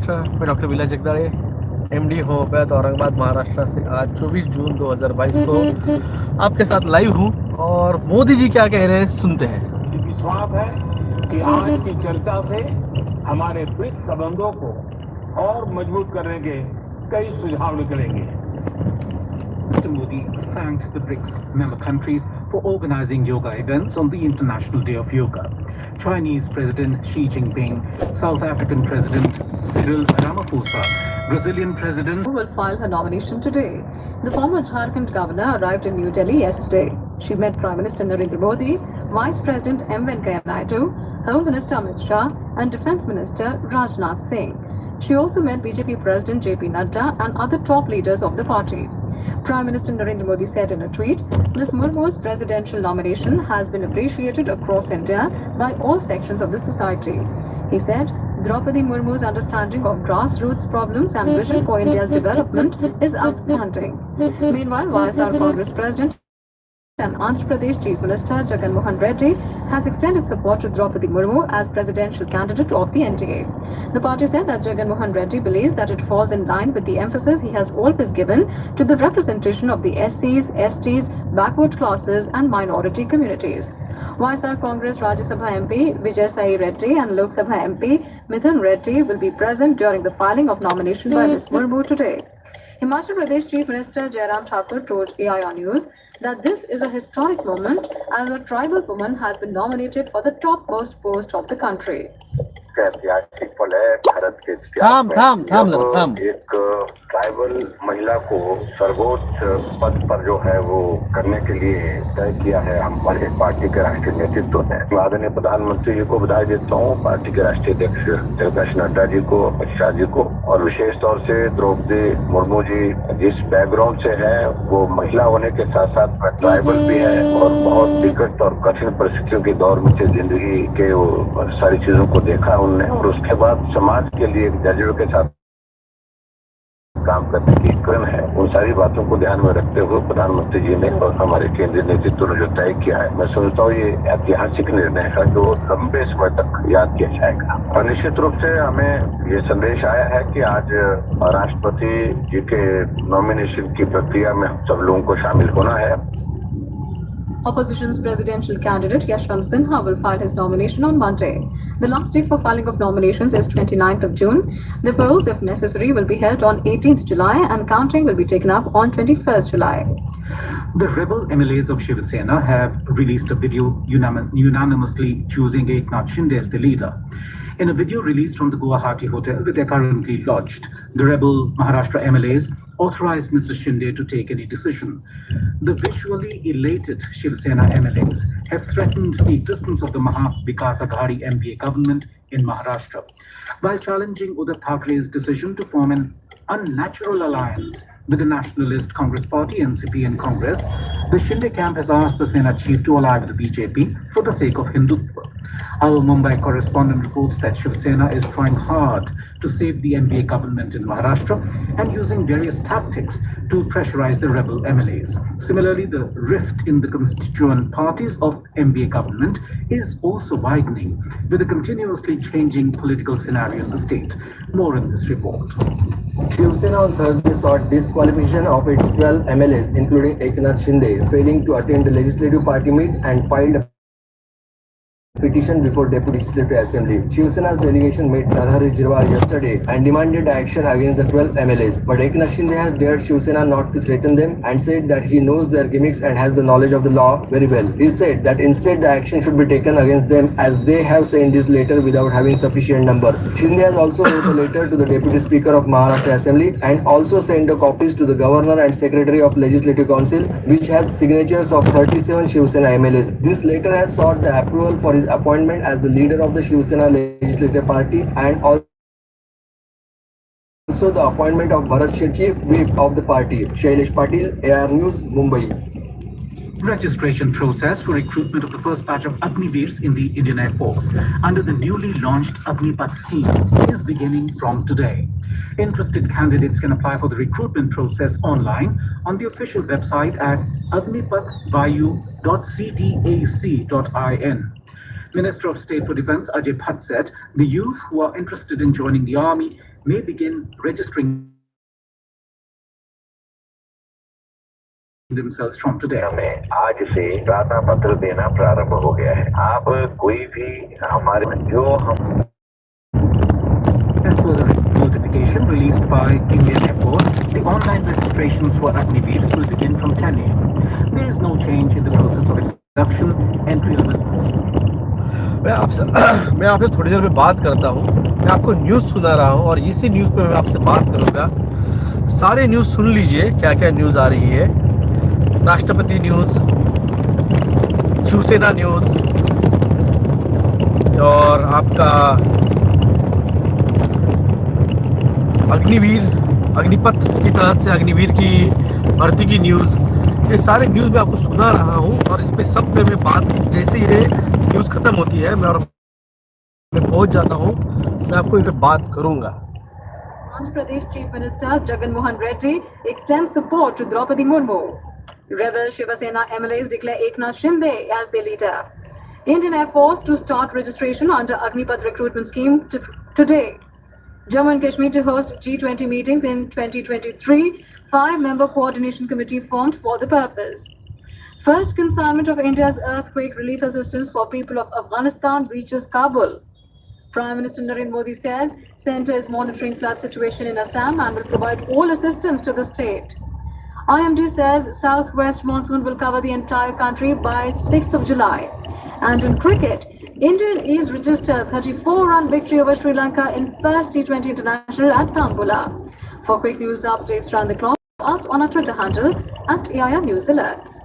मैं डॉक्टर विलास Jagdale MD homeopath Aurangabad Maharashtra से आज 24 जून 2022 को आपके साथ लाइव हूँ और मोदी जी क्या कह रहे हैं सुनते हैं। विश्वास है कि आज की चर्चा से हमारे ब्रिक्स संबंधों को और मजबूत करने के कई सुझाव निकलेंगे। Mr. Modi thanked the BRICS member countries for organizing yoga events on the International Day of Yoga. Chinese President Xi Jinping, South African President Cyril Ramaphosa, Brazilian President will file her nomination today. The former Jharkhand governor arrived in New Delhi yesterday. She met Prime Minister Narendra Modi, Vice President M. Venkaiah Naidu, Home Minister Amit Shah and Defence Minister Rajnath Singh. She also met BJP President JP Nadda and other top leaders of the party. Prime Minister Narendra Modi said in a tweet, Ms. Murmu's presidential nomination has been appreciated across India by all sections of the society. He said, Draupadi Murmu's understanding of grassroots problems and vision for India's development is outstanding. Meanwhile, YSR Congress President and Andhra Pradesh Chief Minister Jagan Mohan Reddy has extended support to Draupadi Murmu as presidential candidate of the NDA. The party said that Jagan Mohan Reddy believes that it falls in line with the emphasis he has always given to the representation of the SCs, STs, backward classes and minority communities. YSR Congress Rajya Sabha MP Vijay Sai Reddy and Lok Sabha MP Mithun Reddy will be present during the filing of nomination by Ms. Murmu today. Himachal Pradesh Chief Minister Jairam Thakur told AIR News that this is a historic moment as a tribal woman has been nominated for the topmost post of the country. ऐतिहासिक पल है भारत के इतिहास में जब एक tribal महिला को सर्वोच्च पद पर जो है वो करने के लिए तय किया है हमारे पार्टी के राष्ट्रीय नेतृत्व ने। आदरणीय प्रधानमंत्री जी को बधाई देता हूँ, पार्टी के राष्ट्रीय अध्यक्ष जगत नड्डा जी को, अमित शाह जी को और विशेष तौर से द्रौपदी मुर्मू जी जिस बैकग्राउंड से है वो महिला होने के साथ साथ ट्राइबल भी है और बहुत विकट और कठिन परिस्थितियों के दौर में से जिंदगी के वो सारी चीजों को देखा उनने और उसके बाद समाज के लिए जज्बे के साथ काम करने की क्रम है। उन सारी बातों को ध्यान में रखते हुए प्रधानमंत्री जी ने और हमारे केंद्रीय नेतृत्व ने जो तय किया है, मैं समझता हूँ ये ऐतिहासिक निर्णय है जो लंबे समय तक याद किया जाएगा। और निश्चित रूप से हमें ये संदेश आया है कि आज राष्ट्रपति जी के नॉमिनेशन की प्रक्रिया में हम सब लोगों को शामिल होना है। Opposition's presidential candidate Yashwant Sinha will file his nomination on Monday. The last date for filing of nominations is 29th of June. The polls, if necessary, will be held on 18th July and counting will be taken up on 21st July. The rebel MLAs of Shiv Sena have released a video unanimously choosing Eknath Shinde as the leader. In a video released from the Guwahati hotel where they are currently lodged, the rebel Maharashtra MLAs authorized Mr. Shinde to take any decision. The visually elated Shiv Sena MLAs have threatened the existence of the Maha Vikas Aghadi MPA government in Maharashtra, while challenging Uddhav Thackeray's decision to form an unnatural alliance with the Nationalist Congress Party, NCP and Congress. The Shinde camp has asked the Sena chief to ally with the BJP for the sake of Hindutva. Our Mumbai correspondent reports that Shiv Sena is trying hard to save the NDA government in Maharashtra and using various tactics to pressurize the rebel MLAs. Similarly, the rift in the constituent parties of MBA government is also widening with a continuously changing political scenario in the state. More in this report. Shiv Sena on Thursday sought disqualification of its 12 MLAs, including Eknath Shinde, failing to attend the legislative party meet and filed a petition before Deputy Legislative Assembly. Shiv Sena's delegation met Narhari Jirwal yesterday and demanded action against the 12 MLAs. But Eknath Shinde has dared Shiv Sena not to threaten them and said that he knows their gimmicks and has the knowledge of the law very well. He said that instead the action should be taken against them as they have sent this letter without having sufficient number. Shinde has also wrote a letter to the Deputy Speaker of Maharashtra Assembly and also sent the copies to the Governor and Secretary of Legislative Council, which has signatures of 37 Shiv Sena MLAs. This letter has sought the approval for his appointment as the leader of the Shiv Sena Legislative Party and also the appointment of Bharat Sheth, Chief Whip of the party. Shailesh Patil, AR News, Mumbai. Registration process for recruitment of the first batch of Agniveers in the Indian Air Force under the newly launched Agnipath scheme is beginning from today. Interested candidates can apply for the recruitment process online on the official website at agnipathvayu.cdac.in. Minister of State for Defence Ajay Bhatt said the youth who are interested in joining the army may begin registering themselves from today. हमें आज से प्रार्थना पत्र देना प्रारंभ हो गया है। आप कोई भी हमारे जो हम As per the notification released by Indian Air Force, the online registrations for Agniveers will begin from 10 a.m. There is no change in the process of induction, entry level. मैं आपसे थोड़ी देर में बात करता हूँ। मैं आपको न्यूज़ सुना रहा हूँ और इसी न्यूज़ पे मैं आपसे बात करूँगा। सारे न्यूज़ सुन लीजिए, क्या क्या न्यूज़ आ रही है। राष्ट्रपति न्यूज़, शिवसेना न्यूज़ और आपका अग्निपथ की तरह से अग्निवीर की भर्ती की न्यूज़, ये सारे न्यूज़ मैं आपको सुना रहा हूँ और इस पे सब पे मैं बात, जैसे ही ये न्यूज़ ख़त्म होती है मैं पहुँच जाता हूँ, मैं आपको इस पे बात करूँगा। Andhra Pradesh Chief Minister Jagan Mohan Reddy extends support to Draupadi Murmu. Rebel Shiva Sena MLAs declare Eknath Shinde as their leader. Indian Air Force to start registration under Agnipath recruitment scheme today. Jammu and Kashmir to host G20 meetings in 2023. 5-member coordination committee formed for the purpose. First consignment of India's earthquake relief assistance for people of Afghanistan reaches Kabul. Prime Minister Narendra Modi says centre is monitoring flood situation in Assam and will provide all assistance to the state. IMD says southwest monsoon will cover the entire country by 6th of July. And in cricket, Indian E's registered 34-run victory over Sri Lanka in first T20 International at Tambula. For quick news updates round the clock, us on our Twitter handle @AIR News Alerts.